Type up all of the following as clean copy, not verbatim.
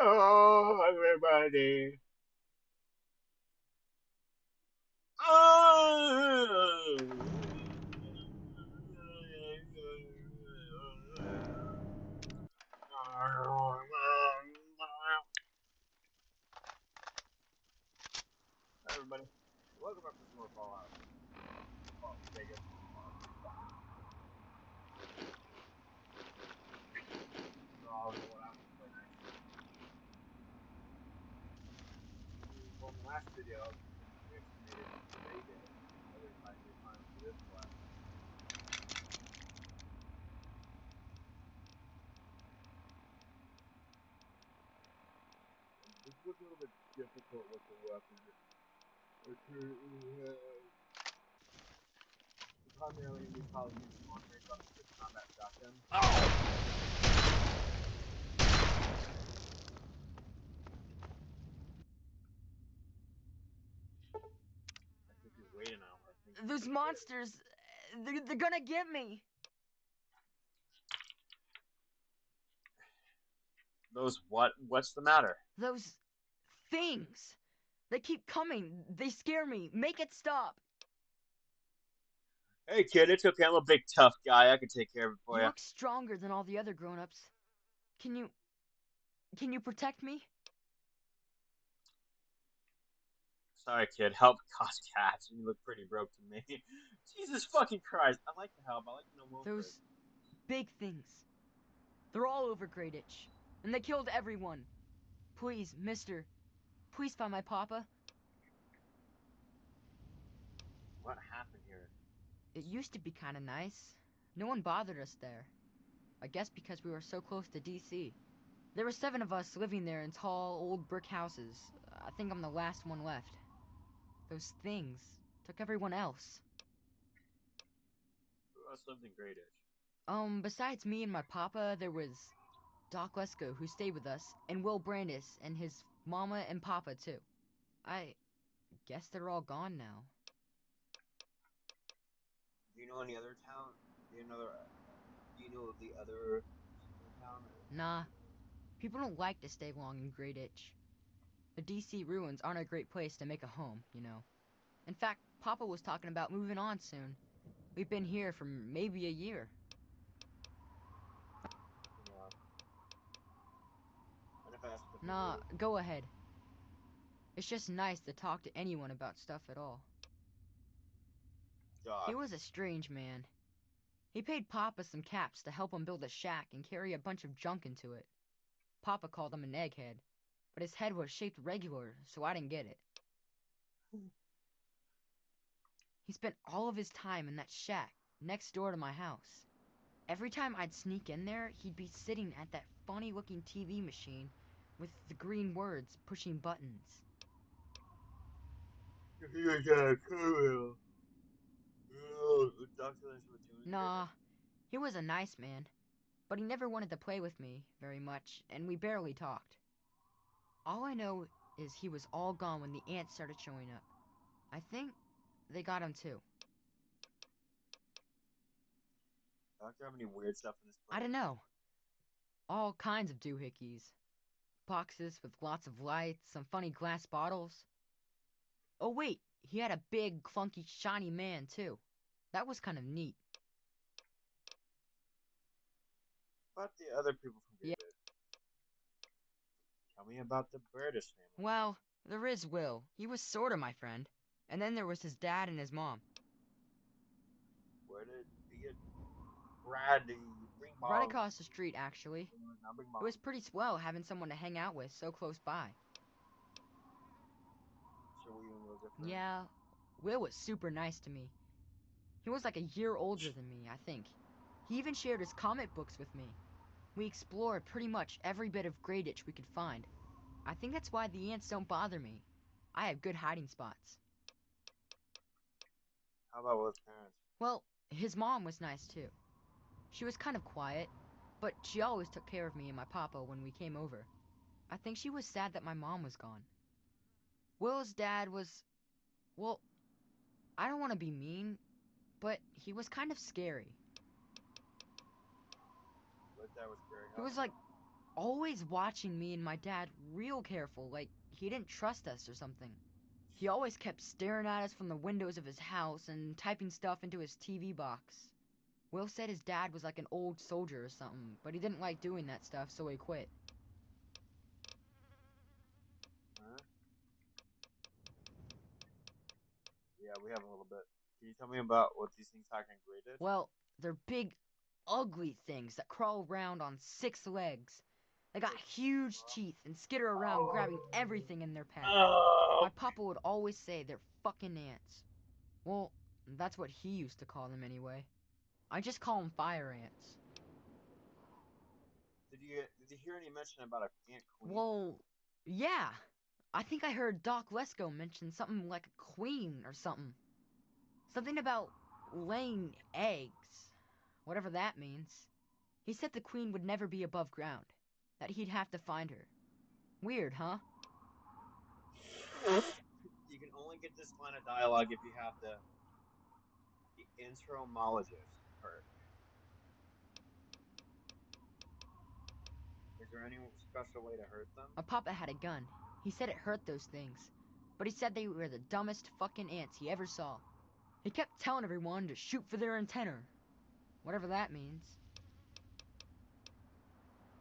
Oh, everybody. Oh. Everybody, welcome back to some more Fallout. Fallout Vegas. Oh, you know what? I want to play next. Well, in the last video, we actually made it to Vegas. I didn't find any time for this class. This was a little bit difficult with the weapons. Primarily going to be probably using long-range weapons with combat shotgun. I think he's waiting out. I think Those monsters, they're gonna get me. Those what? What's the matter? Those things. They keep coming. They scare me. Make it stop. Hey kid, it's okay. I'm a big tough guy. I can take care of it for You you. look stronger than all the other grown-ups. Can you... Can you protect me? Sorry, kid. Help cost cash. You look pretty broke to me. Jesus fucking Christ. I like to help. I like to know more for it. Those big things. They're all over Greyditch. And they killed everyone. Please, mister. Please find my papa. What happened here? It used to be kinda nice. No one bothered us there. I guess because we were so close to DC. There were 7 of us living there in tall, old brick houses. I think I'm the last one left. Those things took everyone else. Who else lived in Gradish? Besides me and my papa, there was Doc Lesko, who stayed with us, and Will Brandis and his mama and papa, too. I guess they're all gone now. Do you know any other town? Do you know the other town? Nah, people don't like to stay long in Greyditch. The DC ruins aren't a great place to make a home, you know. In fact, Papa was talking about moving on soon. We've been here for maybe a year. Yeah. And if I asked if you Nah, knew, go ahead. It's just nice to talk to anyone about stuff at all. He Doc. was a strange man. He paid Papa some caps to help him build a shack and carry a bunch of junk into it. Papa called him an egghead, but his head was shaped regular, so I didn't get it. He spent all of his time in that shack next door to my house. Every time I'd sneak in there, he'd be sitting at that funny-looking TV machine with the green words pushing buttons. He was cool. Oh, Doctor Lynch was doing Nah, he was a nice man, but he never wanted to play with me very much, and we barely talked. All I know is he was all gone when the ants started showing up. I think they got him too. Doctor have any weird stuff in this I place? don't know. All kinds of doohickeys. Boxes with lots of lights, some funny glass bottles. Oh wait, he had a big, clunky, shiny man too. That was kind of neat. About the other people from Yeah. Gradish. Tell me about the British family. Well, there is Will. He was sorta my friend. And then there was his dad and his mom. Where did he get Brad the bring Right balls? across the street, actually. Not bring It balls. was pretty swell having someone to hang out with so close by. So we even were good friends. Yeah, Will was super nice to me. He was like a year older than me, I think. He even shared his comic books with me. We explored pretty much every bit of Greyditch we could find. I think that's why the ants don't bother me. I have good hiding spots. How about with parents? Well, his mom was nice too. She was kind of quiet, but she always took care of me and my papa when we came over. I think she was sad that my mom was gone. Will's dad was, well, I don't want to be mean, but he was kind of scary. What that was scary. He How was so? like always watching me and my dad real careful, like he didn't trust us or something. He always kept staring at us from the windows of his house and typing stuff into his TV box. Will said his dad was like an old soldier or something, but he didn't like doing that stuff, so he quit. Huh? Yeah, we have a little bit. Can you tell me about what these things hack and graded? Well, they're big, ugly things that crawl around on 6 legs. They got huge teeth and skitter around grabbing everything in their path. Oh! My papa would always say they're fucking ants. Well, that's what he used to call them anyway. I just call them fire ants. Did you hear any mention about an ant queen? Well, yeah. I think I heard Doc Lesko mention something like a queen or something. Something about laying eggs. Whatever that means. He said the queen would never be above ground. That he'd have to find her. Weird, huh? You can only get this line of dialogue if you have the entomologist part. Is there any special way to hurt them? My papa had a gun. He said it hurt those things. But he said they were the dumbest fucking ants he ever saw. He kept telling everyone to shoot for their antenna. Whatever that means.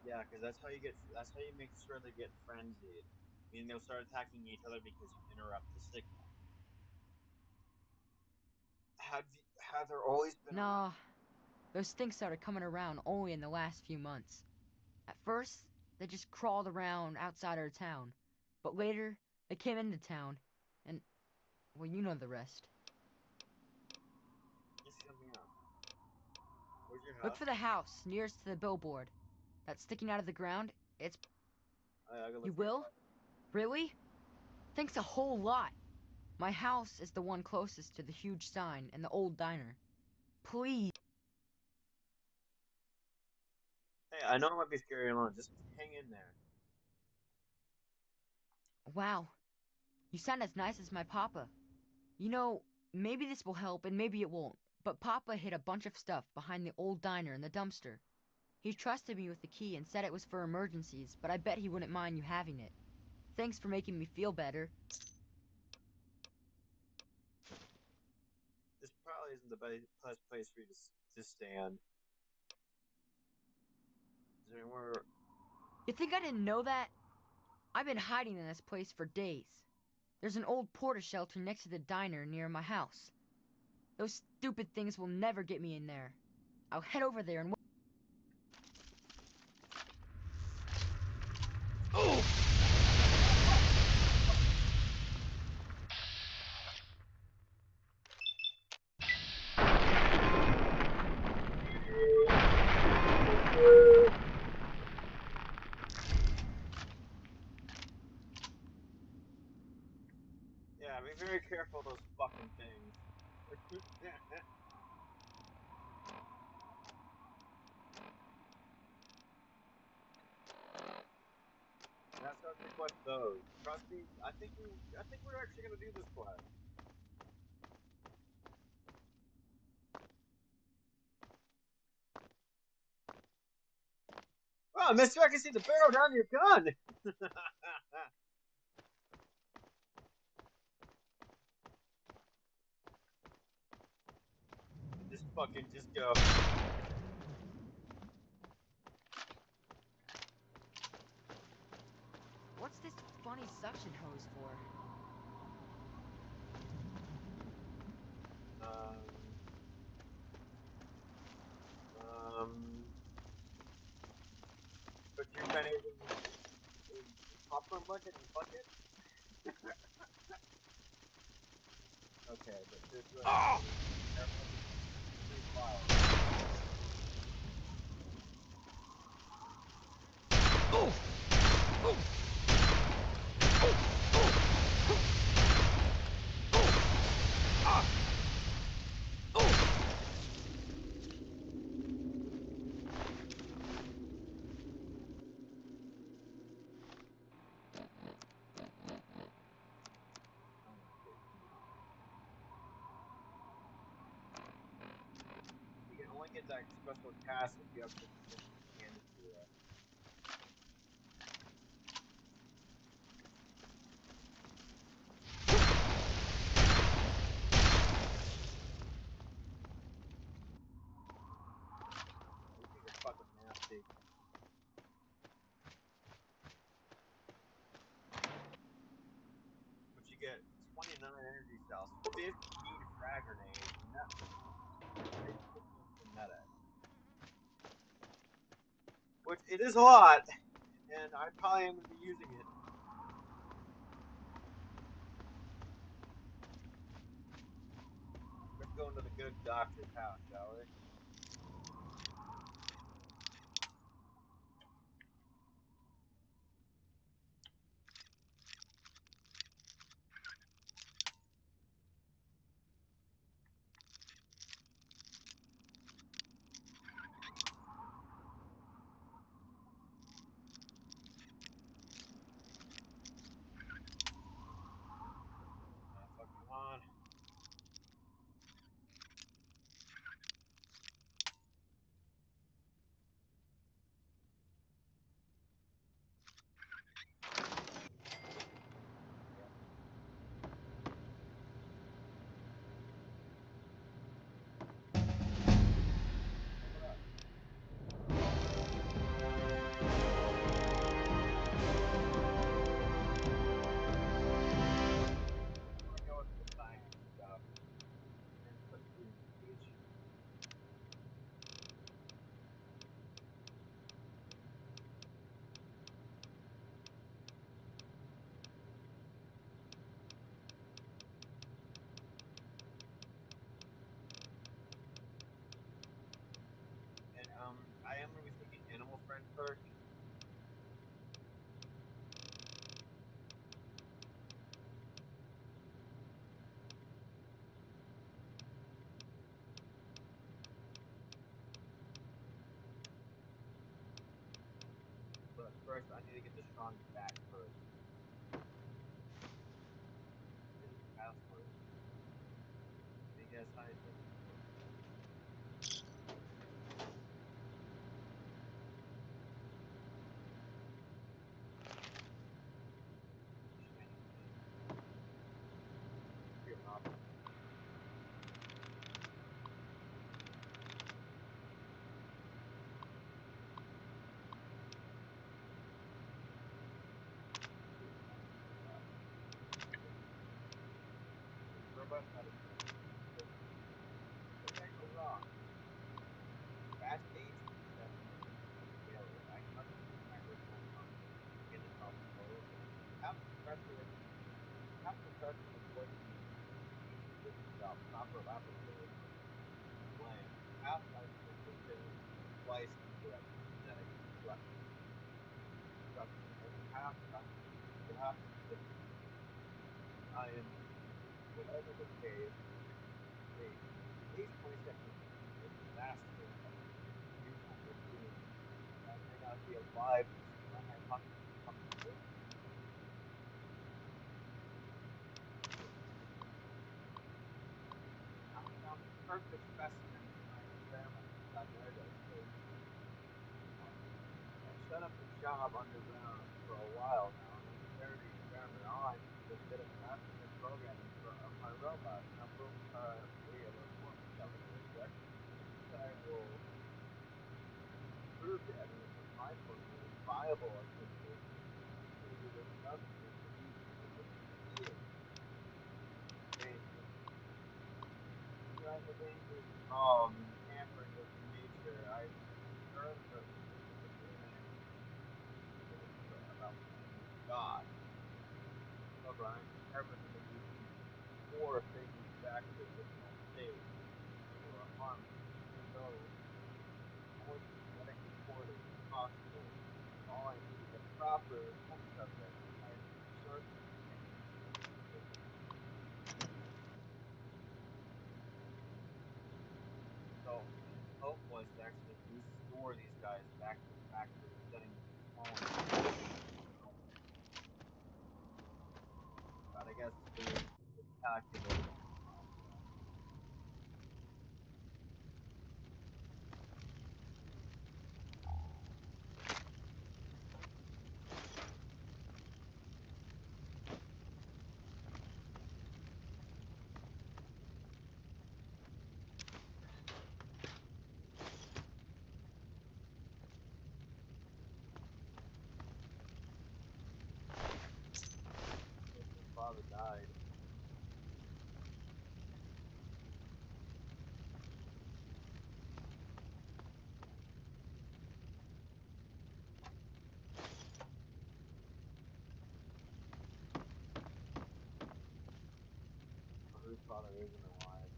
Yeah, because that's how you make sure they get frenzied. Meaning they'll start attacking each other because you interrupt the signal. Have there always been Nah, those things started coming around only in the last few months. At first, they just crawled around outside our town. But later, they came into town, and, well, you know the rest. Just something else. Where's your Look house? for the house nearest to the billboard. That's sticking out of the ground. It's... I gotta look You for your will? house. Really? Thanks a whole lot. My house is the one closest to the huge sign and the old diner. Please. Hey, I know it might be scary alone. Just hang in there. Wow. You sound as nice as my papa. You know, maybe this will help and maybe it won't, but papa hid a bunch of stuff behind the old diner in the dumpster. He trusted me with the key and said it was for emergencies, but I bet he wouldn't mind you having it. Thanks for making me feel better. This probably isn't the best place for you to stand. Is there anywhere? You think I didn't know that? I've been hiding in this place for days. There's an old porta shelter next to the diner near my house. Those stupid things will never get me in there. I'll head over there and... Oh! Yeah, be very careful of those fucking things. That's how to quest those. Trust me, I think we're actually gonna do this quest. Wow, mister, I can see the barrel down your gun! Just fucking, just go. What's this funny suction hose for? Um, um, put your pennies in popcorn bucket and bucket? Okay, but this way. Oh! Careful, it's pretty wild. Oh! Oh! You can only get that special cast if you have to hand it to 15 frag grenades, and that is pathetic. Which it is a lot, and I probably am going to be using it. Let's go into the good doctor's house, shall we? Come on. And I am going to be taking Animal Friend first. But first, I need to get the strong back first. Get his password. And guess how I think it works. Your mouth. Robot had a okay, go wrong. Fast 8 failure. I must my original function. Begin to help lower. Half the pressure is working without proper laboratory blame. Half I simply did twice incorrect genetic instruction. Only half time will have to be different. I am whatever the case, these 22nd is a disaster. You will be doing. I may not be alive to see my hypothesis come true. I found the perfect specimen in my experiment in Chimera State. I set up the job underground for a while now, and I carried the experiment on with a bit of graphical programming of my robot. Now, we have a form of intelligence. I will prove the evidence of my formula is viable as a to the substance of these years. The danger is small, I mean, tampering with nature. I concern about playing with God. However, I'm determined to make these four things back to the original state. They were harmed, even though only the genetic recording is possible. All I need is a proper test subject. I am certain. So his hope was to actually restore these guys back to the factory, setting them small. But I guess it's calculated. His father died. amusement-wise.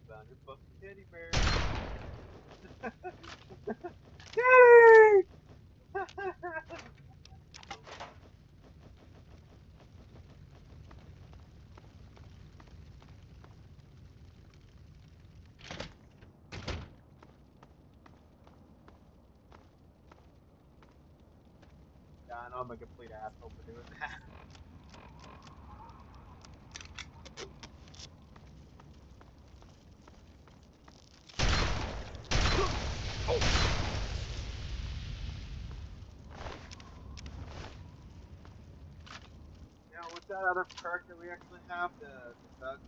Found your fucking teddy bear. Yay! Yeah, I know I'm a complete asshole for doing that. You know, with that other perk that we actually have, the bug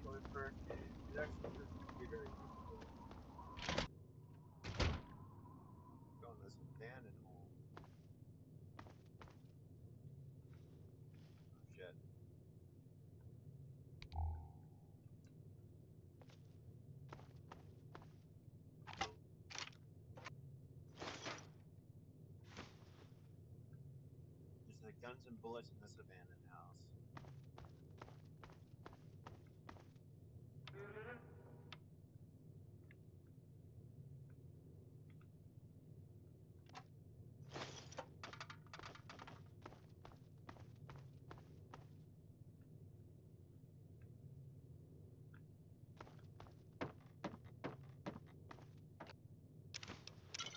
killer perk, it actually proves to be very useful. Go in this abandoned hole. Oh shit. There's like guns and bullets in this abandoned house. You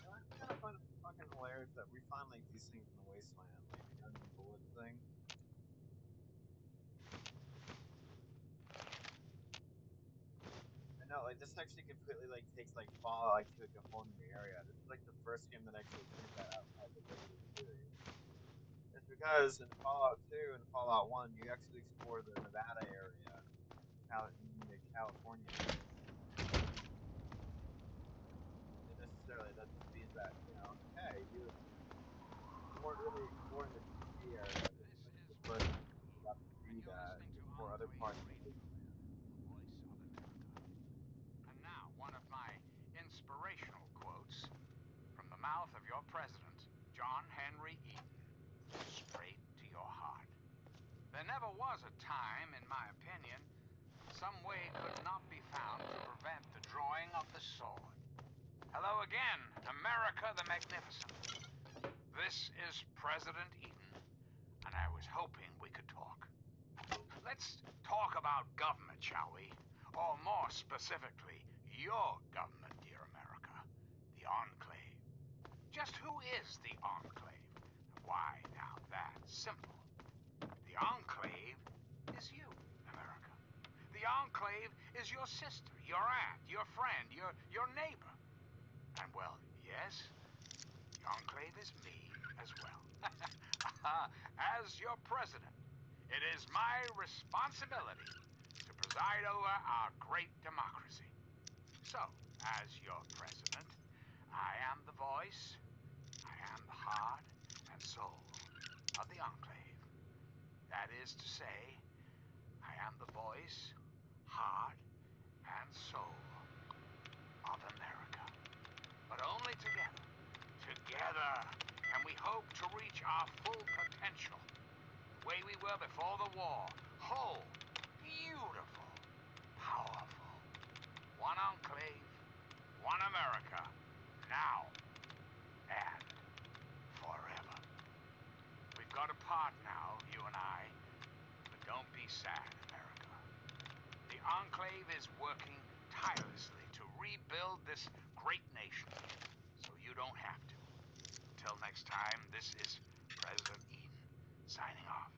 know, it's kind of fun, fucking hilarious that we find like these things in the wasteland, like the guns and bullets thing. I know, like this actually completely like takes like Fallout like to like a whole new area. This is like the first game that actually brings that outside the regular series. It's because in Fallout 2 and Fallout 1, you actually explore the Nevada area, in the California area. And necessarily, that just means that hey, you weren't really exploring the DC area. This is actually the first time you got to do that, explore other parts of the wasteland. And now, one of my inspirational quotes from the mouth of your president, John Henry Eaton, straight to your heart. There never was a time, in my opinion, some way could not be found to prevent the drawing of the sword. Hello again, America the Magnificent. This is President Eaton, and I was hoping we could talk. Let's talk about government, shall we? Or more specifically, your government, dear America, the Enclave. Just who is the Enclave? Why, now that's simple. The Enclave is you, America. The Enclave is your sister, your aunt, your friend, your neighbor. And well, yes, the Enclave is me as well. As your president, it is my responsibility to preside over our great democracy. So, as your president, I am the voice, I am the heart and soul of the Enclave. That is to say, I am the voice, heart, and soul of America. But only together. Together can we hope to reach our full potential. The way we were before the war. Whole, beautiful, powerful. One Enclave, one America. Now and forever. We've got apart now, you and I. But don't be sad, America. The Enclave is working tirelessly to rebuild this great nation. So you don't have to. Until next time, this is President Eaton signing off.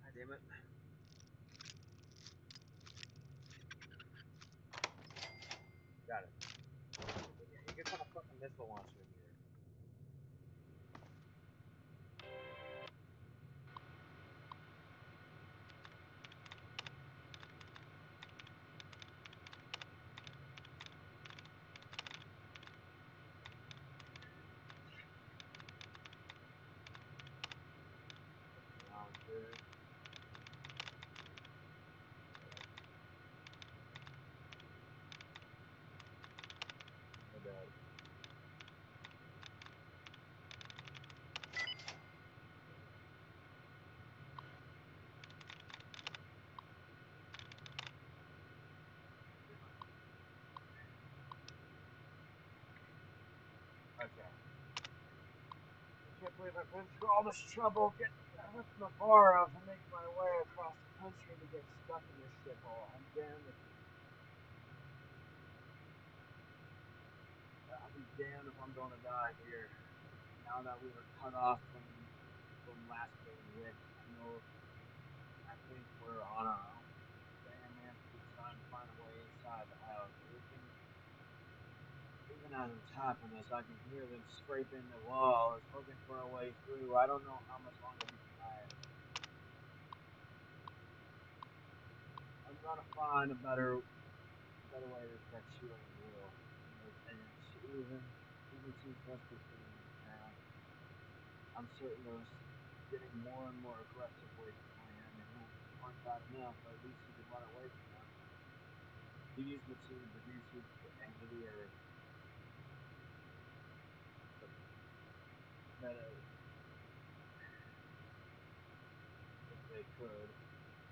God damn it. Got it. Yeah, you can put a fucking missile launcher in here. Okay. I can't believe I've been through all this trouble getting with Navarro to make my way across the country to get stuck in this shithole. I'm damned if I'll be damned if I'm going to die here. Now that we were cut off from Lasco and Rick, I think we're on our own. Damn man, keep trying to find a way inside the house. Even as I'm tapping this, I can hear them scraping the walls, looking for a way through. I don't know how much longer we can last. I'm gonna find a better way to protect Sheila and Will from those ants. Even since Lester came into town, I'm certain those getting more and more aggressive ways to my hand aren't bad enough. At least you can run away from them. These would seem to reduce you to the end of the earth, but better if they could.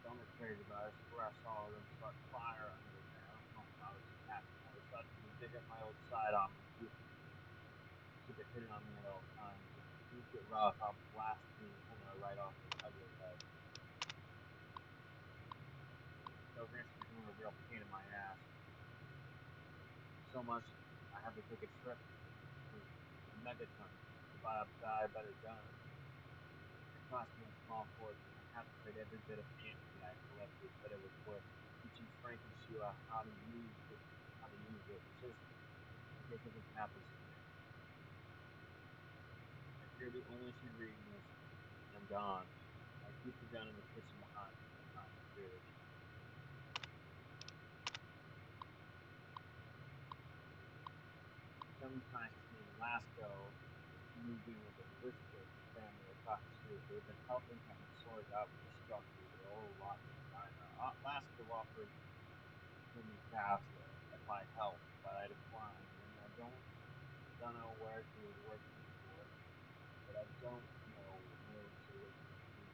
Don't get crazy about it. Where I saw them start fire under the ground. Oh, I was just happy. I decided to dig up my old side off and keep it hidden on me at all times. If things get rough, I'll blast the antenna right off their ugly head. Those ants are becoming a real pain in my ass. So much I have to take a trip to Megaton to buy a better gun. It cost me a small fortune. I have to trade every bit of ant meat I collected, but it was worth it. Teaching Frank and Sheila how to use it, just in case anything happens to me. If you're the only kid reading this, and I'm gone, I keep the gun in the kitchen behind the fridge. Some scientist named Lasco moved in with the Briscoe family across the street. They've been helping him sort out the structure of their old lot in China. Lasco offered him the cash if I help, but I declined, and I don't know where he was working before, but I don't know if they're working with me.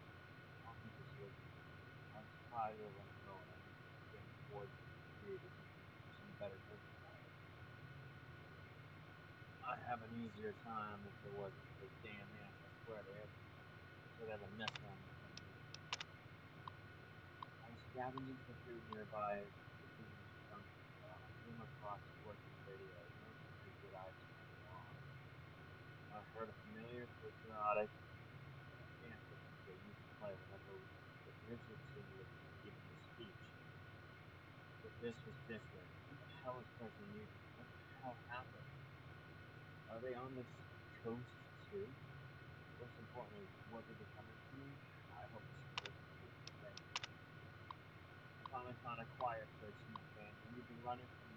I don't think it's working with me. I'm surprised they'll let him go when everything's been coordinated and created some better business out of it. I'd have an easier time if it wasn't for those damn ants. I swear they said they have a nest down in some room. I was scavenging for food nearby the Greenwich Junction Trail, and I came across a working radio. No secret that I turned it on. I heard a familiar patriotic anthem they used to play whenever Richardson was giving his speech. But this was different. Who the hell is President Newton? What the hell happened? Are they on this coast too? Most importantly, was it coming for me? I hope the situation isn't getting to me. I finally found a quiet place for my family. We've been running from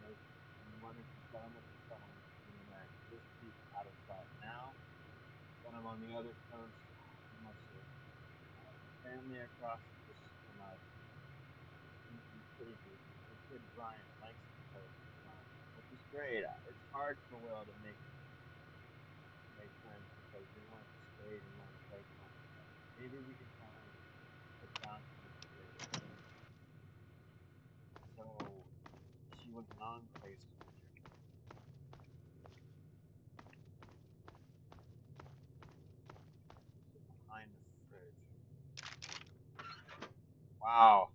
settlement to settlement between America, just keep out of sight. Now that I'm on the other coast, mostly, family across this from us seems to be pretty decent. Their kid Brian likes to play with my son, which is great. It's hard for Will to make friends because they want to stage and learn to play so much together. Maybe we can finally get down to meet later. So she was an enclave soldier. Behind the fridge. Wow.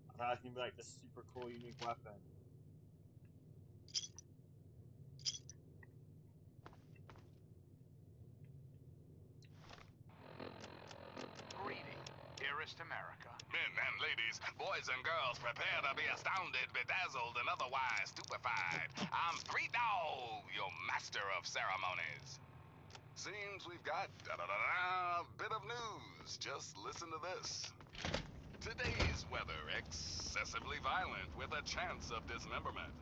I thought it was gonna be like this super cool, unique weapon. Greeting, dearest America. Men and ladies, boys and girls, prepare to be astounded, bedazzled, and otherwise stupefied. I'm Three Dog, your master of ceremonies. Seems we've got a bit of news. Just listen to this. Today's weather excessively violent with a chance of dismemberment.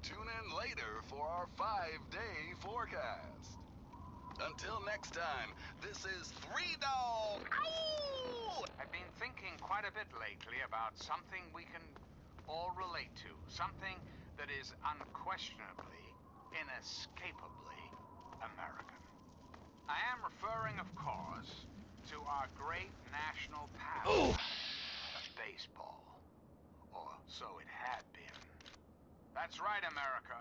Tune in later for our 5-day forecast. Until next time, this is Three Dog. Ow! I've been thinking quite a bit lately about something we can all relate to. Something that is unquestionably, inescapably American. I am referring, of course, to our great national pastime, baseball. Or so it had been. That's right, America.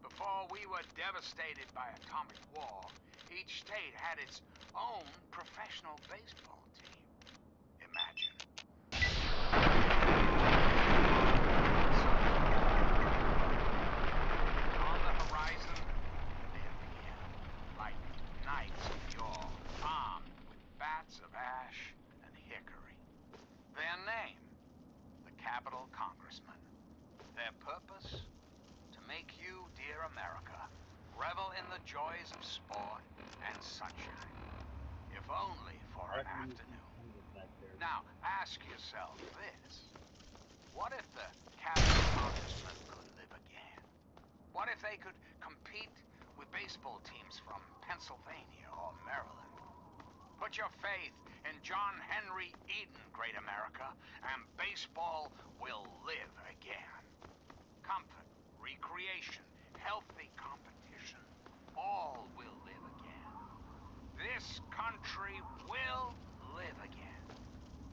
Before we were devastated by atomic war, each state had its own professional baseball team. Imagine. On the horizon lived again, like knights of yore, armed with bats of ash and hickory. Their name, the Capitol Congressmen. Their purpose? To make you, dear America, revel in the joys of sport and sunshine. If only for an afternoon. Now, ask yourself this. What if the Capitol Congressmen could live again? What if they could compete with baseball teams from Pennsylvania or Maryland? Put your faith in John Henry Eden, great America, and baseball will live again. Comfort, recreation, healthy competition, all will live again. This country will live again.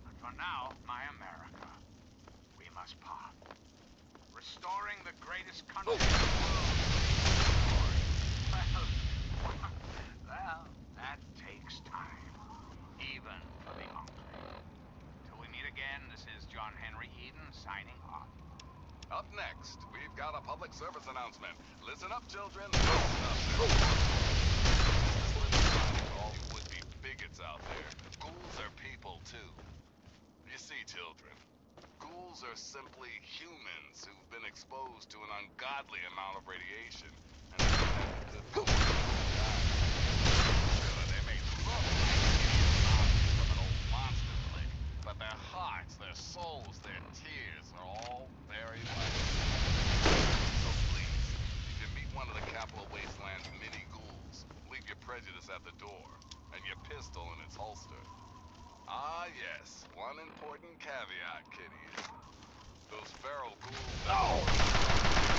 But for now, my America, we must part. Restoring the greatest country in the world. Well, that takes time, even for the hungry. Till we meet again, this is John Henry Eden signing off. Up next, we've got a public service announcement. Listen up, children. Listen up. All you would-be bigots out there. Ghouls are people, too. You see, children, ghouls are simply humans who've been exposed to an ungodly amount of radiation. And sure, they may look from an old monster flick, but their hearts, their souls, their tears are all very much. So please, if you meet one of the Capitol Wasteland's mini ghouls, leave your prejudice at the door and your pistol in its holster. Ah, yes, one important caveat, kiddies. Those feral ghouls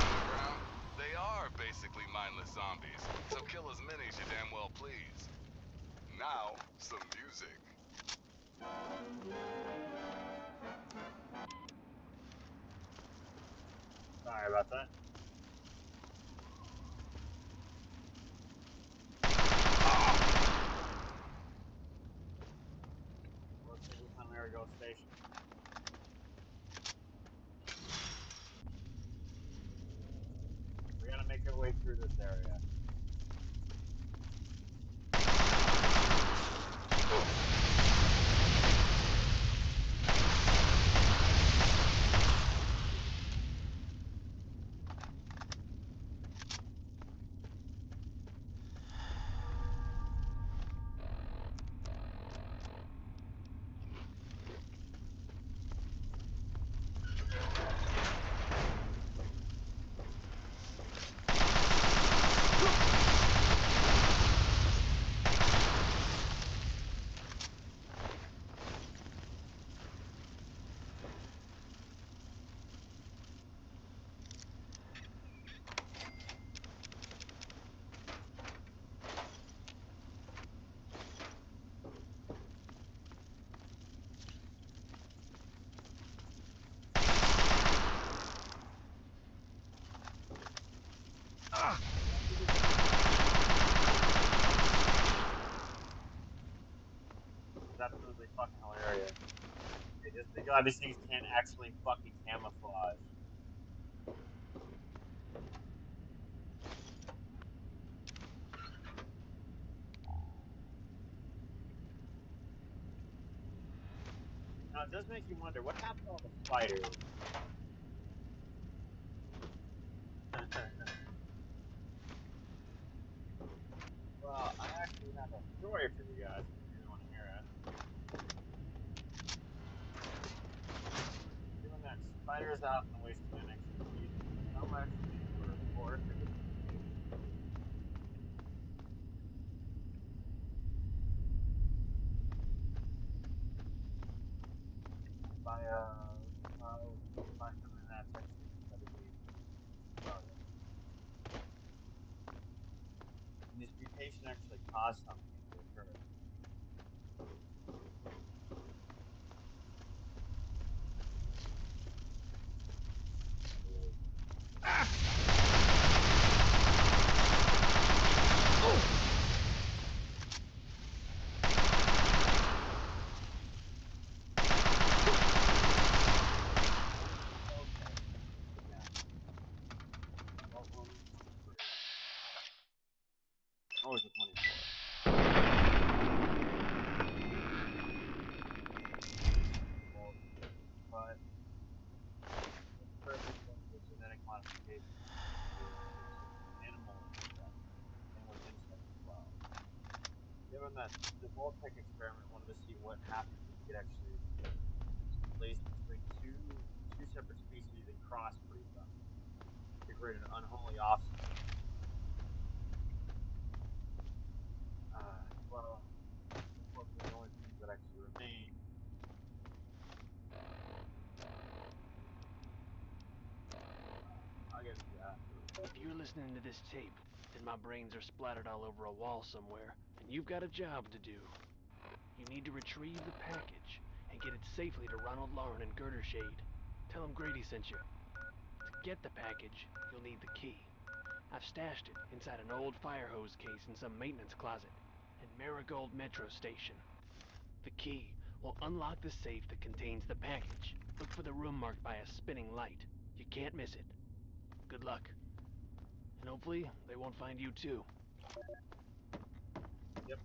underground, they are basically mindless zombies, so kill as many as you damn well please. Now, some music. Sorry about that. Looks like we found Marigold Station. We gotta make our way through this area. It's absolutely fucking hilarious. They just think, oh, these things can't actually fucking camouflage. Now, it does make you wonder, what happened to all the spiders? Well, I actually have a story for you guys, if you want to hear it. Given that spiders out in the wasteland actually eat so much for horrific by some of that technique, I believe. And this mutation actually caused something to occur. that the Voltec experiment wanted to see what happens if you could actually place between two separate species and crossbreed them to create an unholy offspring. Well, unfortunately, the only things that actually remain. I'll get into that. If you're listening to this tape, then my brains are splattered all over a wall somewhere, and you've got a job to do. You need to retrieve the package and get it safely to Ronald Lauren and Girder Shade. Tell them Grady sent you. To get the package, you'll need the key. I've stashed it inside an old fire hose case in some maintenance closet in Marigold Metro Station. The key will unlock the safe that contains the package. Look for the room marked by a spinning light. You can't miss it. Good luck. And hopefully, they won't find you too. Yep.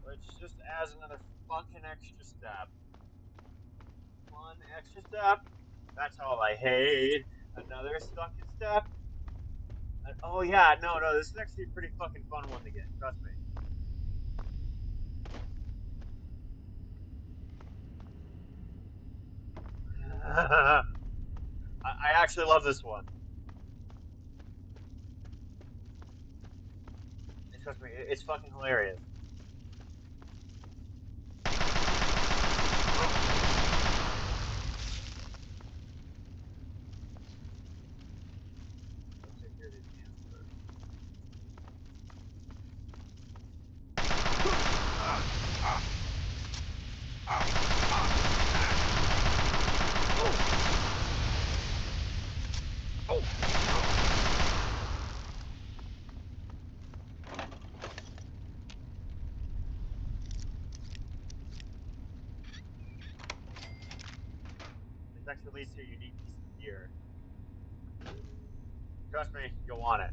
Which just adds another fucking extra step. One extra step. That's all I hate. Another fucking step. Oh yeah, no, this is actually a pretty fucking fun one to get. Trust me. I actually love this one. And trust me, it's fucking hilarious. Let's take care of these hands first. This actually leads to a unique piece of gear. Trust me, you'll want it.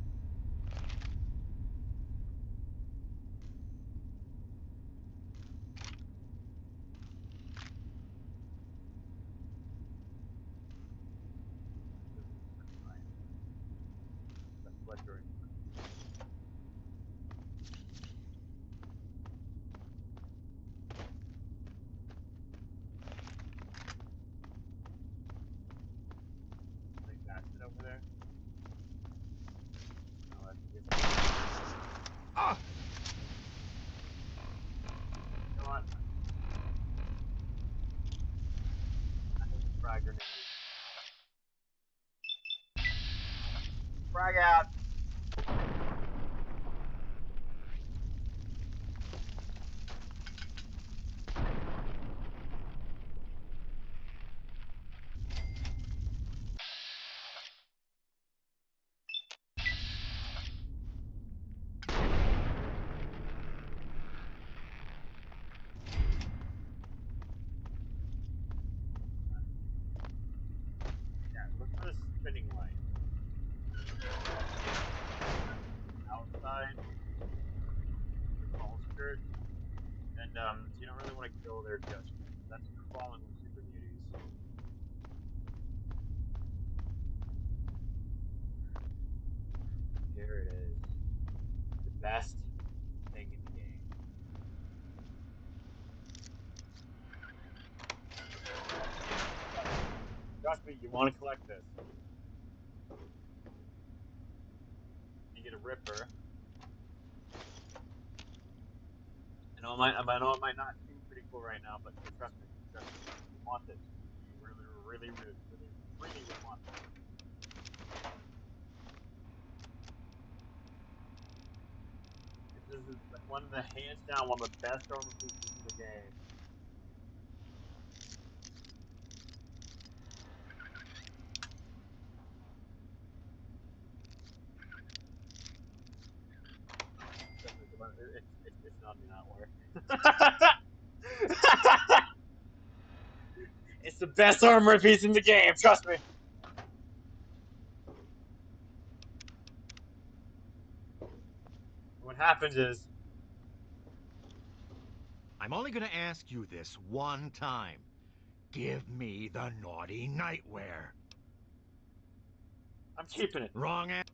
That's flickering. I think that's it over there. No, that's a different. You know what? I think the frag grenade. Frag out! Yeah, look for the spinning light. Outside the call skirt. And you don't really want to go there just yet. That's crawling with super muties. Here it is. The best thing in the game. Trust me, you want to collect this. You get a Ripper. I know it might not seem pretty cool right now, but trust me, you want this. You really would want this. This is one of the hands down one of the best armor pieces in the game. It's not me not work. It's the best armor piece in the game, trust me. What happens is I'm only gonna ask you this one time. Give me the naughty nightwear. I'm keeping it. Wrong answer.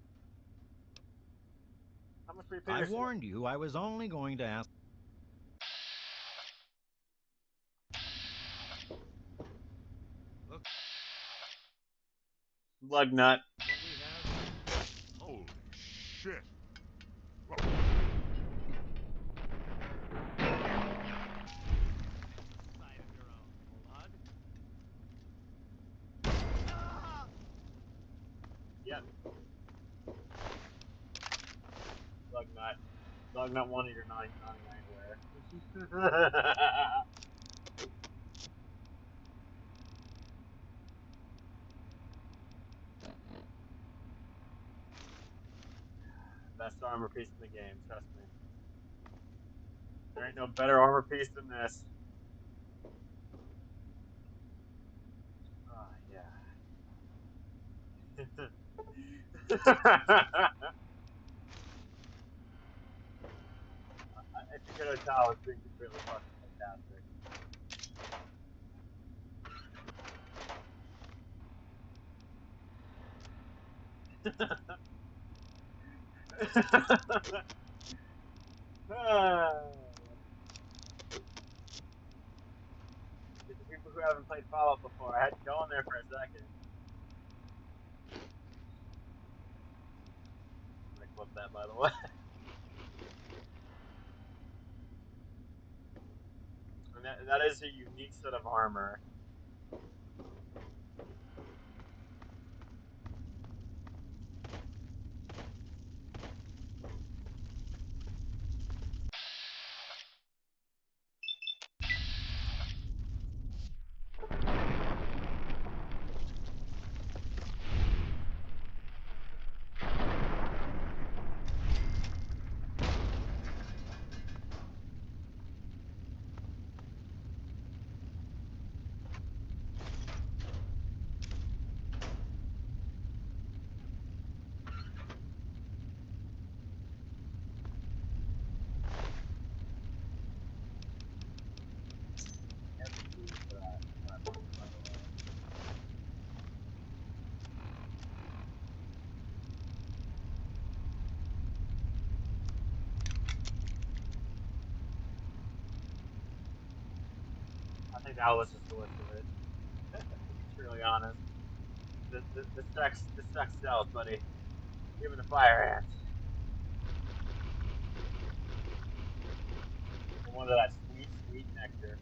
How much we I pay for it? warned you I was only going to ask. Look Lug nut. what we have. Holy shit. Yep. Lug nut. Lug nut one of your 999 wear. Best armor piece in the game, trust me. There ain't no better armor piece than this. Oh, yeah. If you could tell, it's being completely fucking fantastic. To the people who haven't played Fallout before, I had to go in there for a second. I'm gonna clip that, by the way. And that is a unique set of armor. I think that was just the list of it. To be truly honest, the sex sells, buddy. Even the fire ants. I wanted that sweet nectar.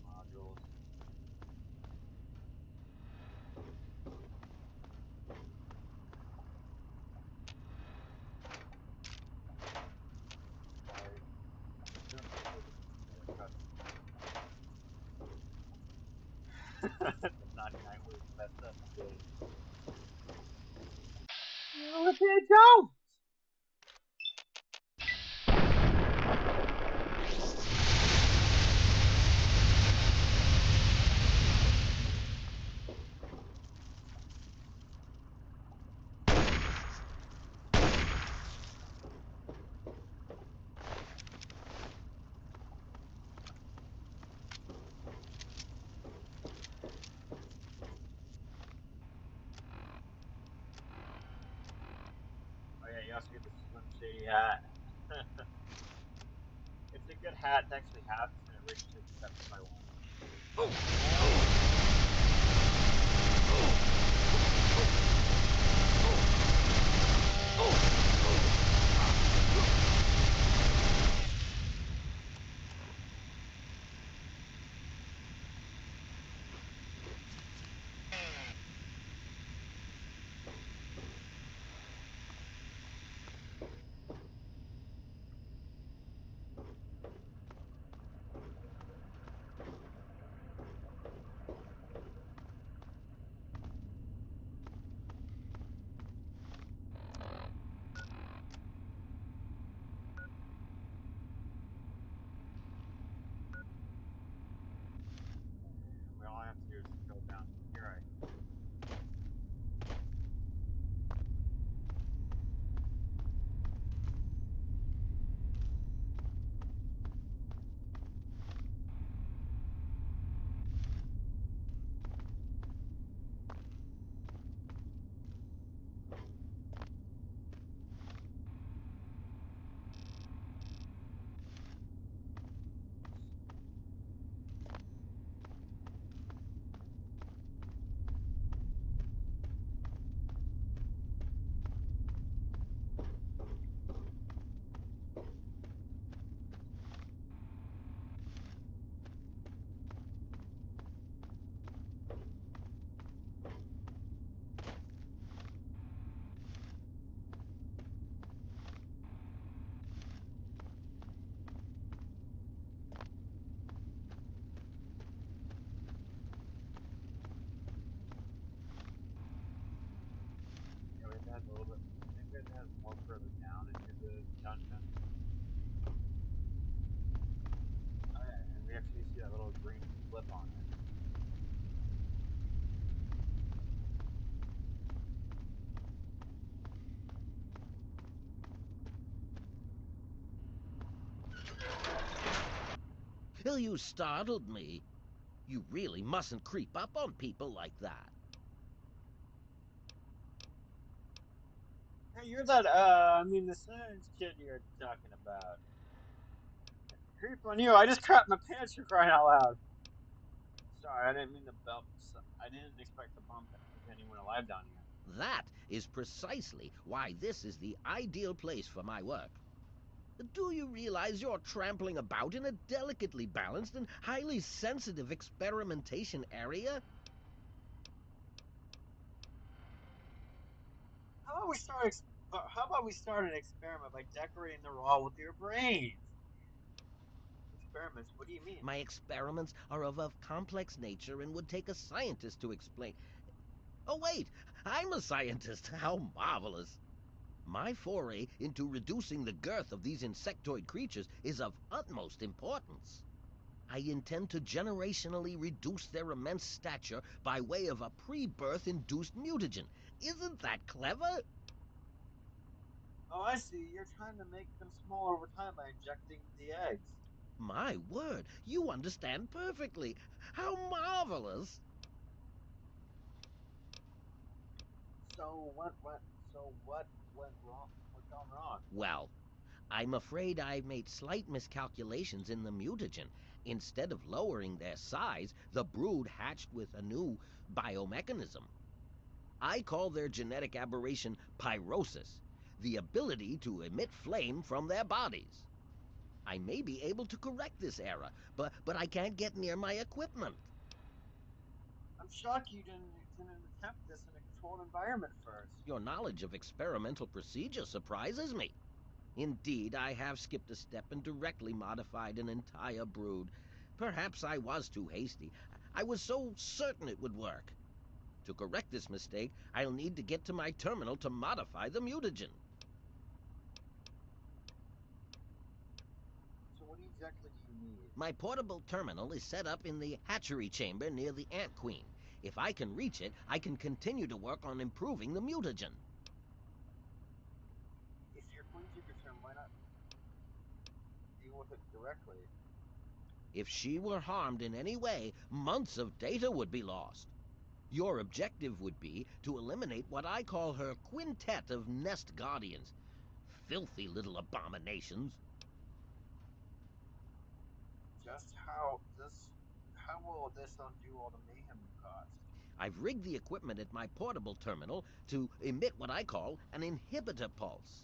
Modules. The 99 was the best stuff in the game. Look at Joe! Oh also get the Slim Shady hat. It's a good hat to actually have because then it ricochets stuff if I want. We all have to do is go down here. Yeah, we have to have a little bit. I think we have to have more further down into the dungeon. Oh, yeah, and we actually see that little green flip on it. Till you startled me. You really mustn't creep up on people like that. Hey, you're that, the science kid you're talking about. Creep on you, I just crapped my pants for crying out loud. Sorry, I didn't mean to bump. I didn't expect to bump anyone alive down here. That is precisely why this is the ideal place for my work. Do you realize you're trampling about in a delicately balanced and highly sensitive experimentation area? How about we start an experiment by decorating the raw with your brains? Experiments? What do you mean? My experiments are of a complex nature and would take a scientist to explain. Oh, wait, I'm a scientist. How marvelous. My foray into reducing the girth of these insectoid creatures is of utmost importance. I intend to generationally reduce their immense stature by way of a pre-birth induced mutagen. Isn't that clever? Oh, I see. You're trying to make them smaller over time by injecting the eggs. My word, you understand perfectly. How marvelous. So what went wrong? What gone wrong? Well, I'm afraid I made slight miscalculations in the mutagen. Instead of lowering their size, the brood hatched with a new biomechanism. I call their genetic aberration pyrosis, the ability to emit flame from their bodies. I may be able to correct this error, but I can't get near my equipment. I'm shocked you didn't attempt this in a controlled environment first. Your knowledge of experimental procedure surprises me. Indeed, I have skipped a step and directly modified an entire brood. Perhaps I was too hasty. I was so certain it would work. To correct this mistake, I'll need to get to my terminal to modify the mutagen. So what exactly do you need? My portable terminal is set up in the hatchery chamber near the Ant Queen. If I can reach it, I can continue to work on improving the mutagen. If your queen's your concern, why not deal with it directly? If she were harmed in any way, months of data would be lost. Your objective would be to eliminate what I call her quintet of nest guardians. filthy little abominations. Just how will this undo all the mayhem you caused? I've rigged the equipment at my portable terminal to emit what I call an inhibitor pulse.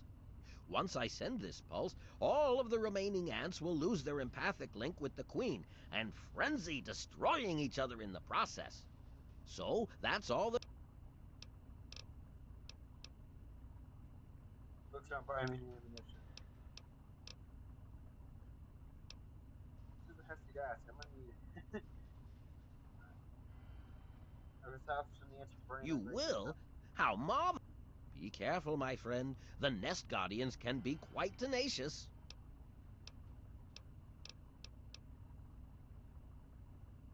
Once I send this pulse, all of the remaining ants will lose their empathic link with the queen and frenzy, destroying each other in the process. So that's all the... Looks on buying me new ammunition. This is a hefty gas. I'm gonna need it. I was out from the answer brain. You will? How marvelous! Be careful, my friend. The Nest Guardians can be quite tenacious.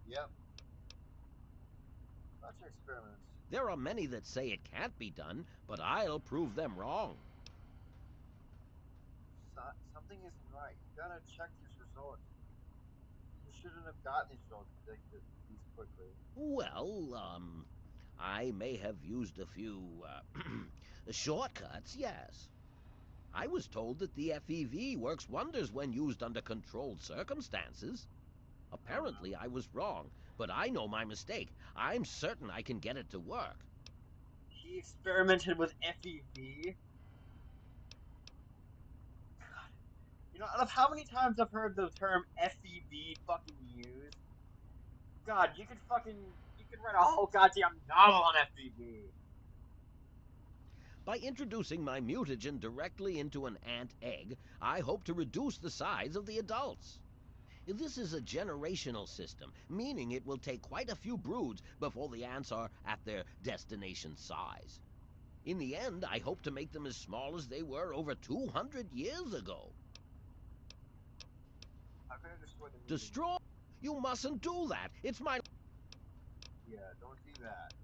Yep. Lots of experiments. There are many that say it can't be done, but I'll prove them wrong. Something isn't right. You gotta check these results. You shouldn't have gotten these results these quickly. Well, I may have used a few, shortcuts, yes. I was told that the FEV works wonders when used under controlled circumstances. Apparently I was wrong, but I know my mistake. I'm certain I can get it to work. He experimented with FEV? God. You know, out of how many times I've heard the term FEV fucking used, God, you could write a whole goddamn novel on FEV. By introducing my mutagen directly into an ant egg, I hope to reduce the size of the adults. This is a generational system, meaning it will take quite a few broods before the ants are at their destination size. In the end, I hope to make them as small as they were over 200 years ago. I've understood the meaning. Destroy? You mustn't do that. It's my... Yeah, don't do that.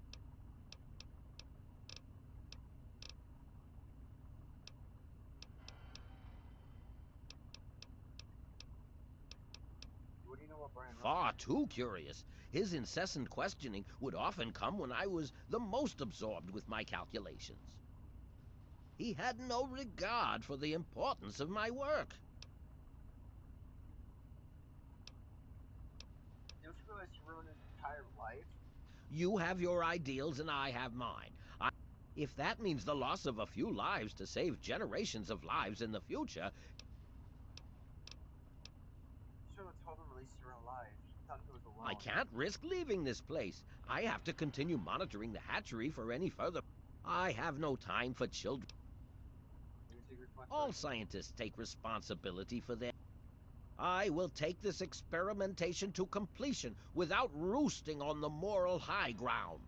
What do you know about Brian Russell? Far too curious. His incessant questioning would often come when I was the most absorbed with my calculations. He had no regard for the importance of my work. Don't you realize you ruined his entire life? You have your ideals and I have mine. If that means the loss of a few lives to save generations of lives in the future... You should have told him at least you were alive. He thought he was alone. I can't risk leaving this place. I have to continue monitoring the hatchery for any further... I have no time for children. All scientists take responsibility for their... I will take this experimentation to completion without roosting on the moral high ground.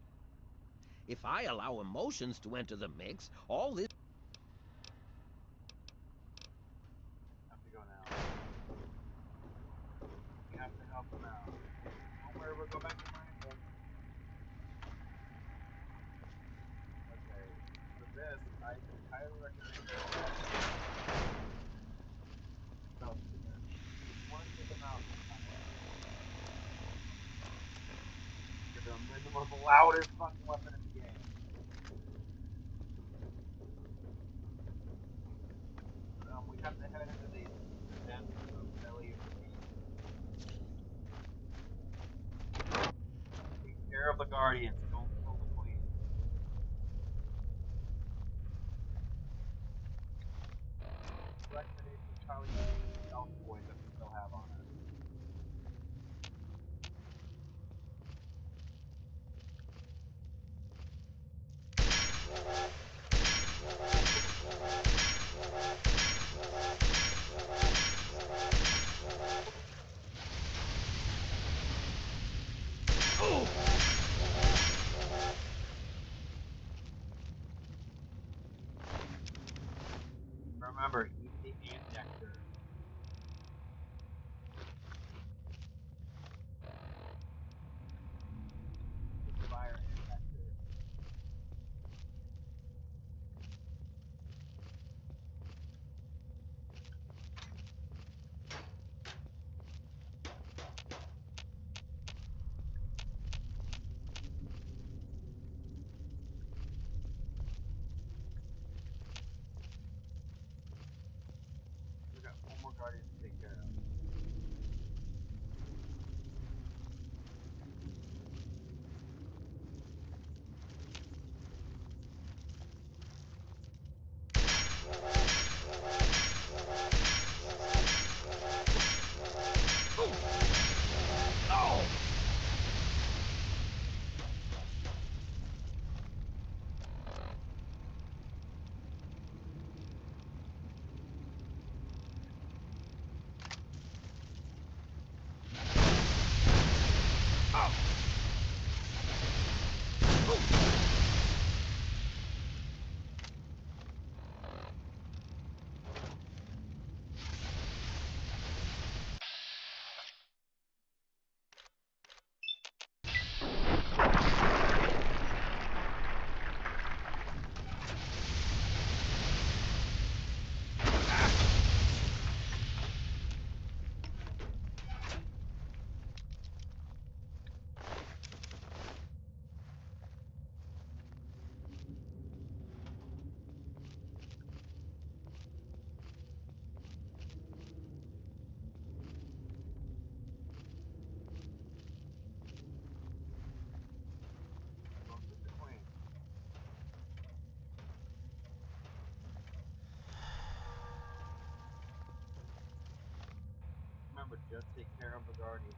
If I allow emotions to enter the mix, all this... I have to go now. We have to help him out. Don't worry, we'll go back to Michael. Okay, for this, I highly recommend you don't do that. You want to get them out. Give them the most loudest fucking weapon in the game. We have to head into the depths of the belly of the beast. Take care of the guardians. Don't kill the queen. Recommendation is probably using the elf boys that we still have on us. Remember, eat the ant nectar. Eat the fire ant nectar. Guardians take care of. Goes with the queen. Remember, just take care of the Guardians.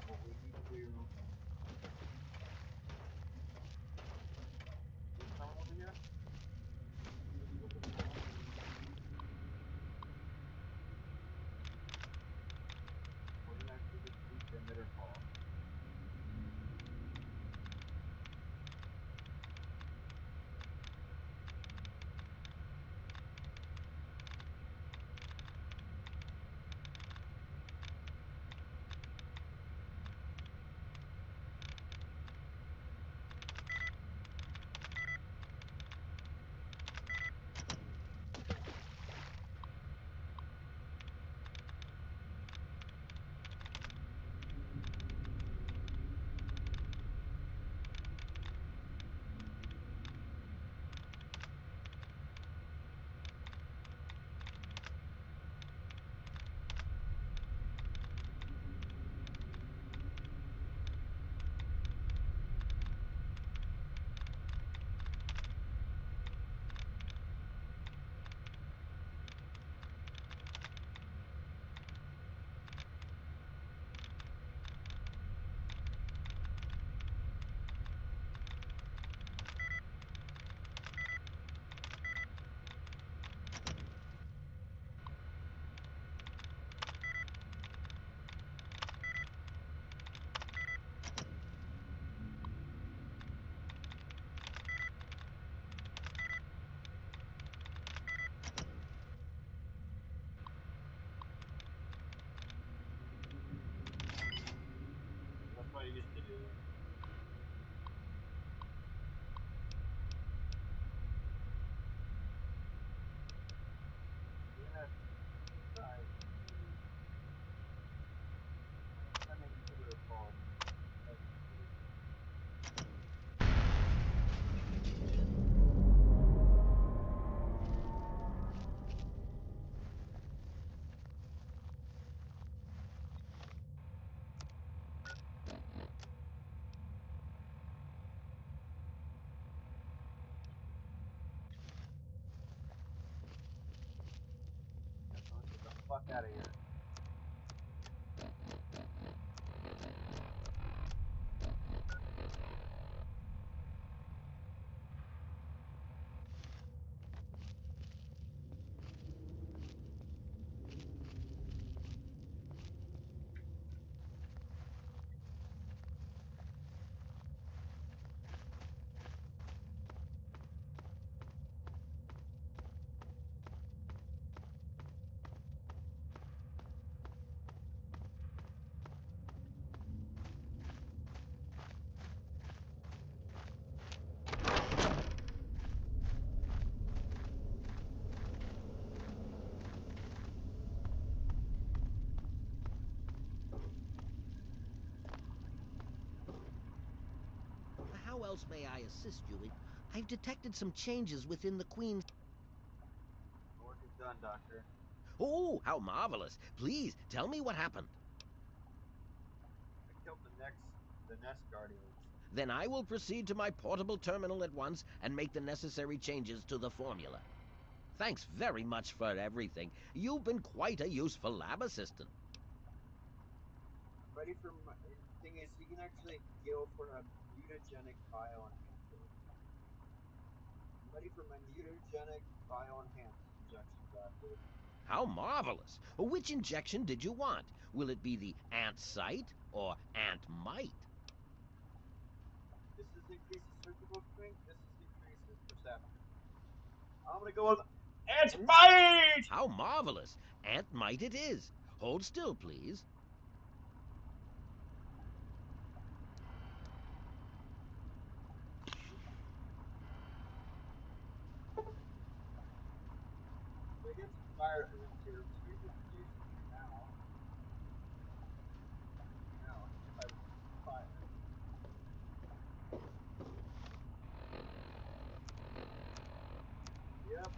What we need to do someone over here? Look at the map. We're gonna have to defeat the emitter fall. That's what I used to do. Yes, guys. Sending emitter fall. out of here. How else may I assist you? I've detected some changes within the Queen's... The work is done, Doctor. Oh, how marvelous. Please, tell me what happened. I killed the Nest Guardians. Then I will proceed to my portable terminal at once and make the necessary changes to the formula. Thanks very much for everything. You've been quite a useful lab assistant. I'm ready for my... The thing is, you can actually go for a mutagenic bioenhancer. I'm ready for my mutagenic bioenhance injections after. How marvelous. Which injection did you want? Will it be the ant sight or ant mite? This is increases surgical strength. This is increases perception. I'm gonna go with Ant Mite! How marvelous. Ant mite it is. Hold still, please. They get some fire serum speed reducing now. Now, I fire. Yep.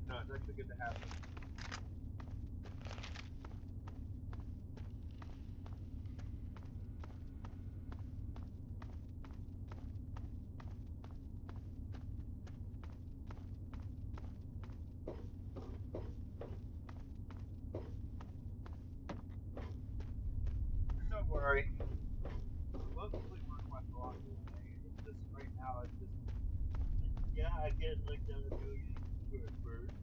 No, it's actually good to have them. Don't worry. Mostly work went along the way. It's just right now, it's just like, yeah, I get like the ability to it first.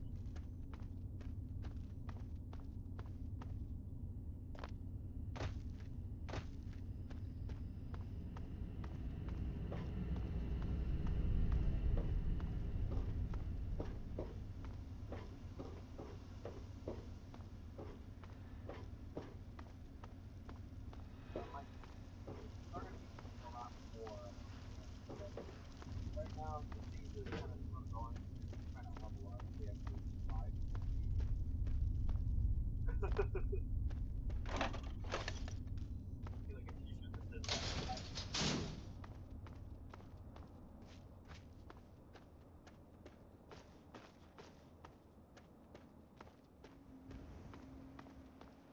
My starting to need a lot more. Right now, the things are kind of slow going. Trying to level up. We actually survive. I feel like a t-shirt that says that.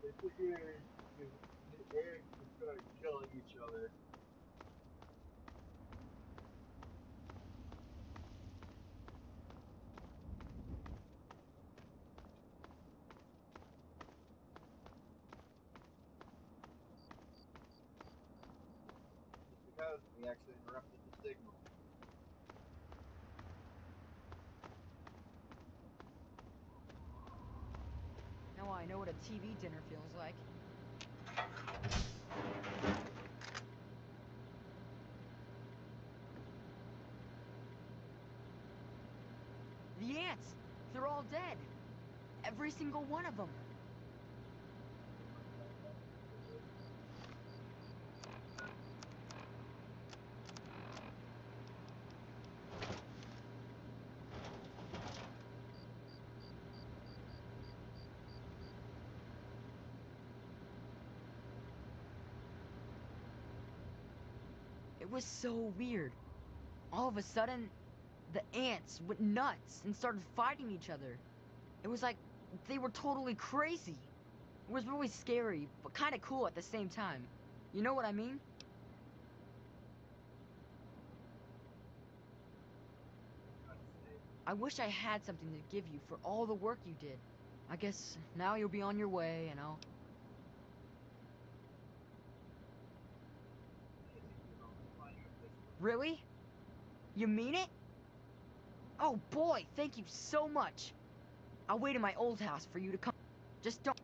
It's a here, the ants just start killing each other. Just because we actually interrupted the signal. Now I know what a TV dinner feels like. The ants! They're all dead! Every single one of them! It was so weird. All of a sudden, the ants went nuts and started fighting each other. It was like they were totally crazy. It was really scary, but kind of cool at the same time. You know what I mean? I wish I had something to give you for all the work you did. I guess now you'll be on your way, and I'll... Really? You mean it? Oh boy, thank you so much. I'll wait in my old house for you to come. Just don't...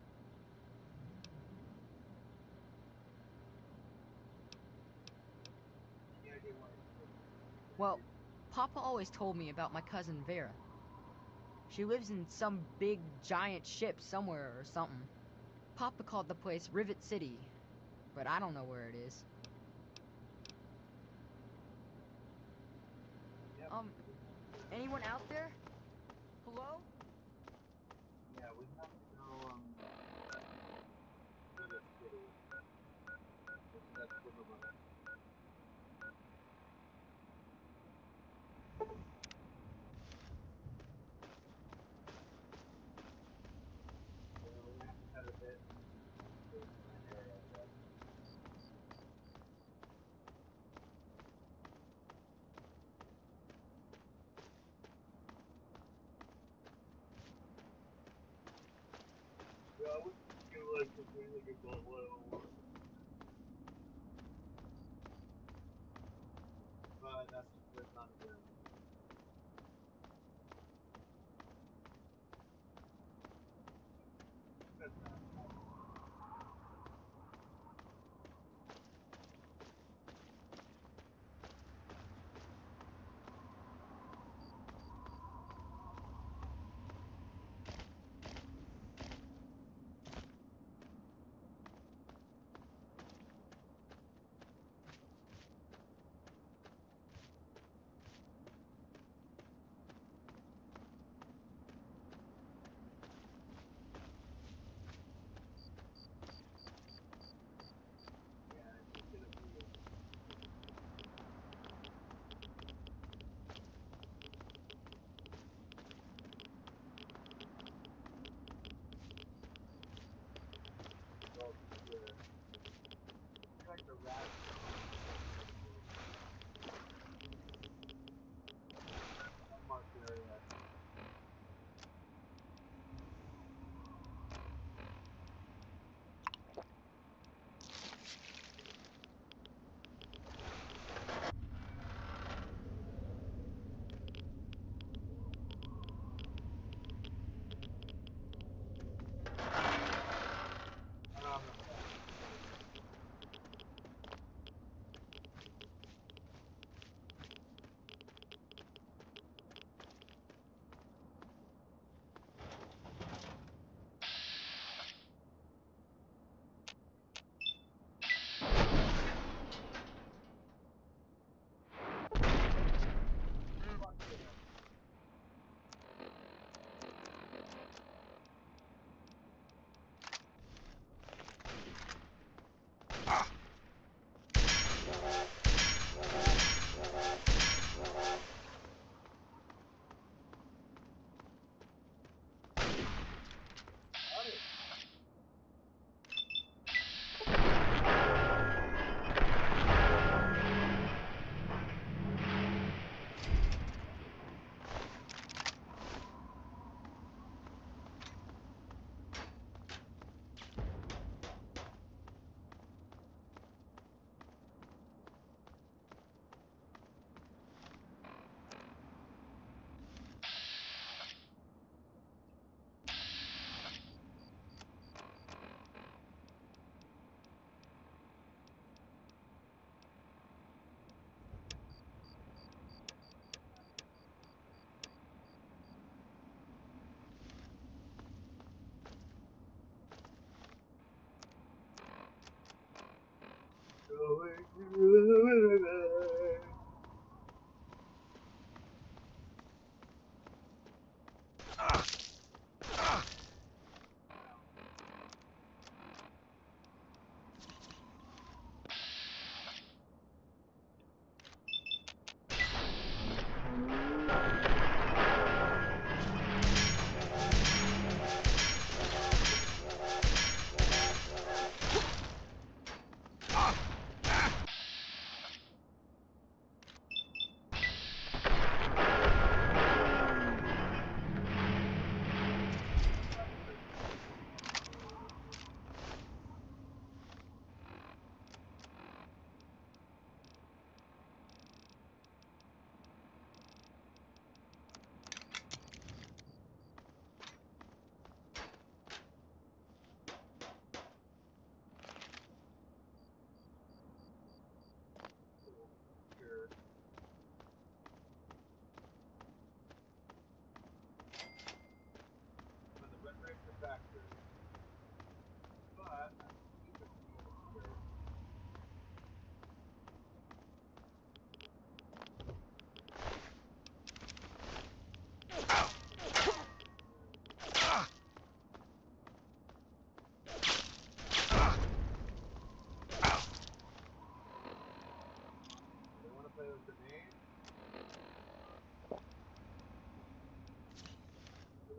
Well, Papa always told me about my cousin Vera. She lives in some big giant ship somewhere or something. Papa called the place Rivet City, but I don't know where it is. Anyone out there? Hello? Yeah, we have to go, to the city. That's Silverbutter. Yeah, we're gonna have to cut a bit to the coastline area, I guess. Yeah, I would feel like complaining about what I want. But that's not a good idea. That's not. Yeah, it's gonna be. Well, here. Like the rat. Unmarked area.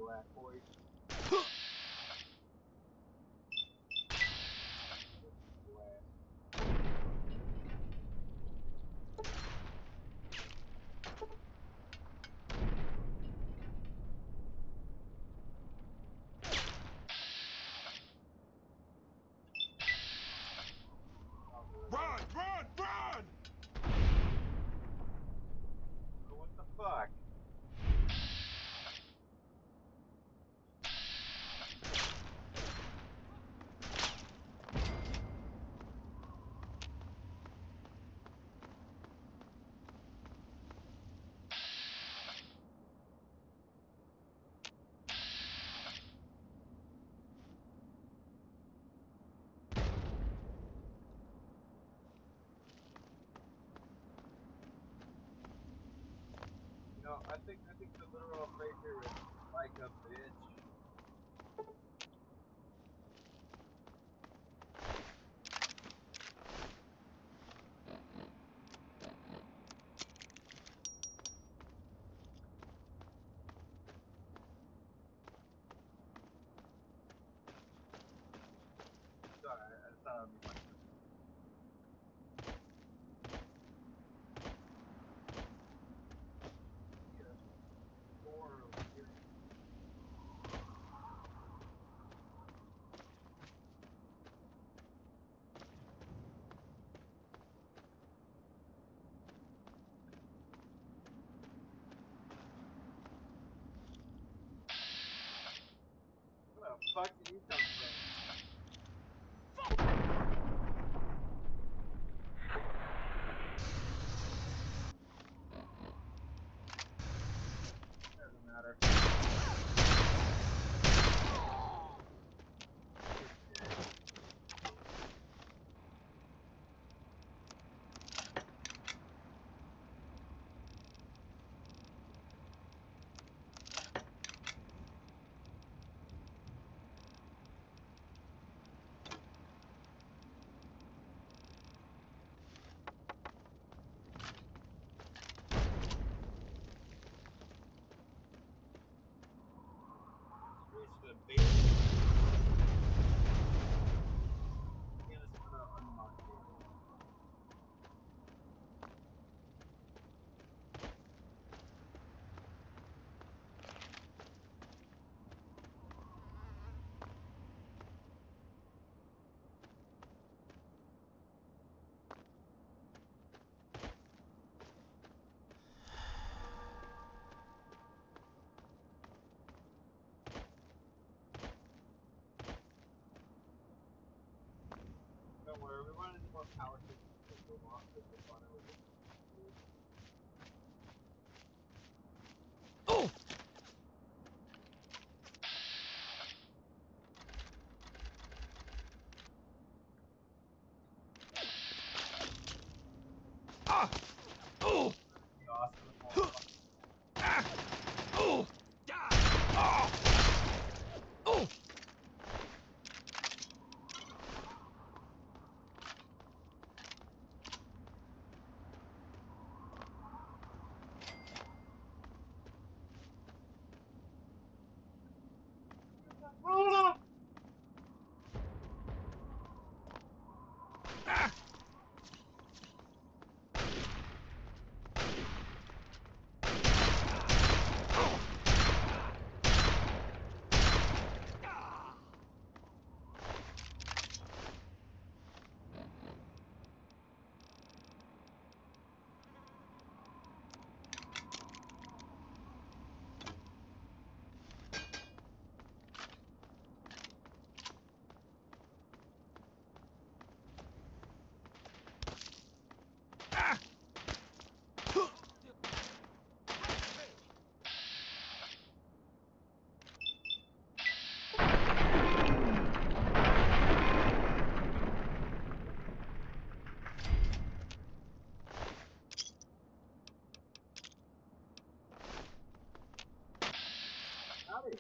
your ass, boy. Your ass. Run! Run! Run! What the fuck? You know, I think the literal phrase here is like a bitch. Sorry, I just thought it would be funny. Yeah, or here. Where the fuck did you come from? Doesn't matter. You're dead. Reach the base. Yeah, it's gonna unlock it. Don't worry, we run into more power systems to go off with the fun of it. Oh! Ah! Oh! Be awesome if all the Ah! Oh! Ah! Oh! Ah! Ah! Howdy.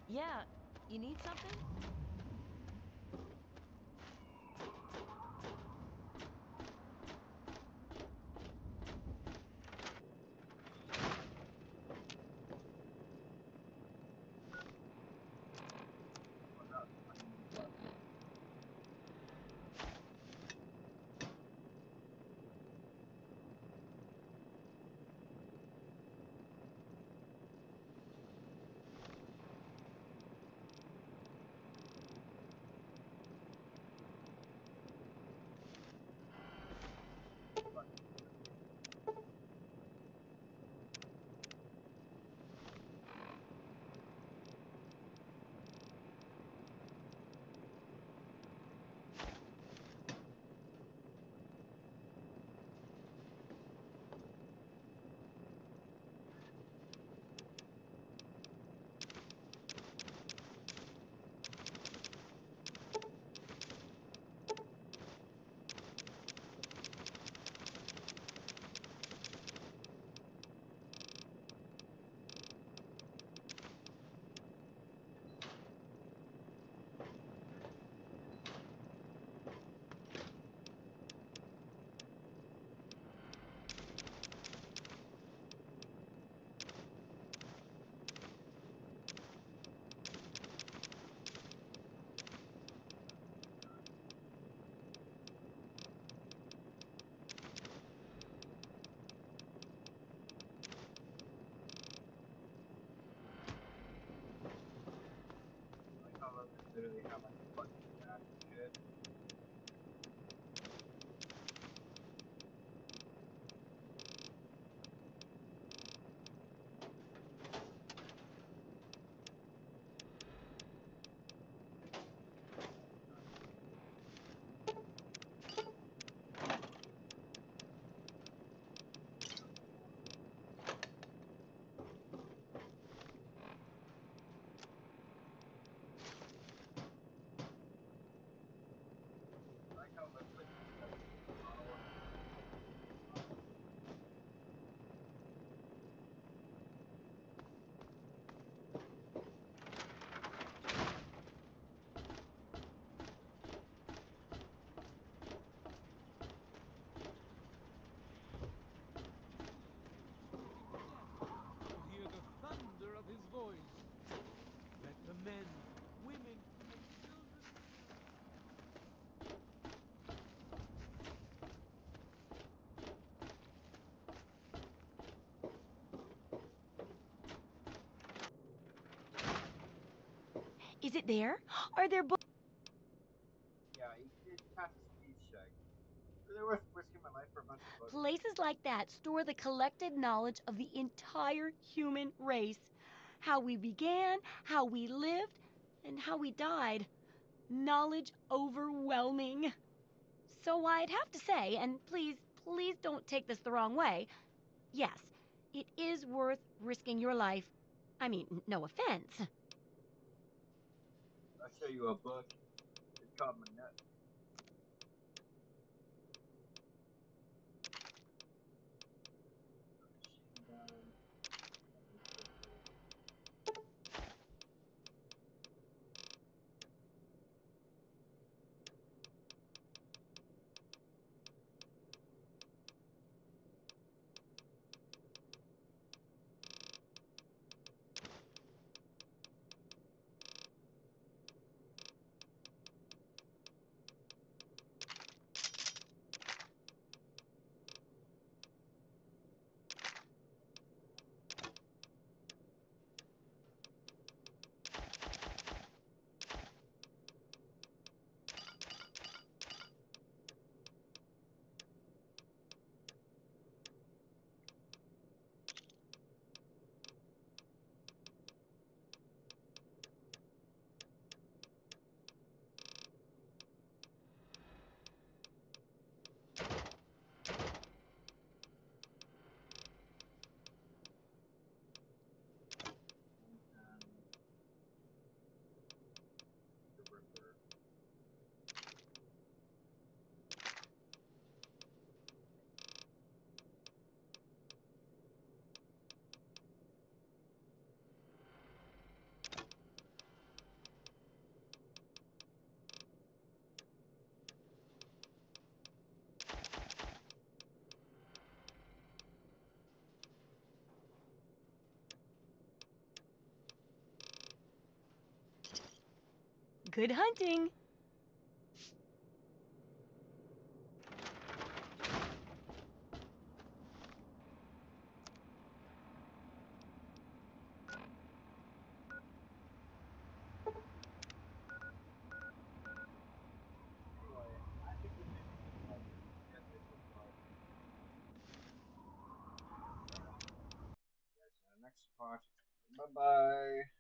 Yeah, you need something? Well, not funny, but like how I literally have like a fucking massive head. I like how that's like model of To hear the thunder of his voice. Let the men, women, and children. Is it there? Are there books? yeah, he did pass a speed check. Really worth risking my life for a bunch of books. Places like that store the collected knowledge of the entire human race. How we began, how we lived, and how we died. Knowledge overwhelming. So I'd have to say, and please don't take this the wrong way, yes, it is worth risking your life. I mean, no offense. I'll show you a book. It's called Manette. Machine gun. Good hunting! Anyway, I think we may need to end this recording. See you guys in the next part. Bye bye.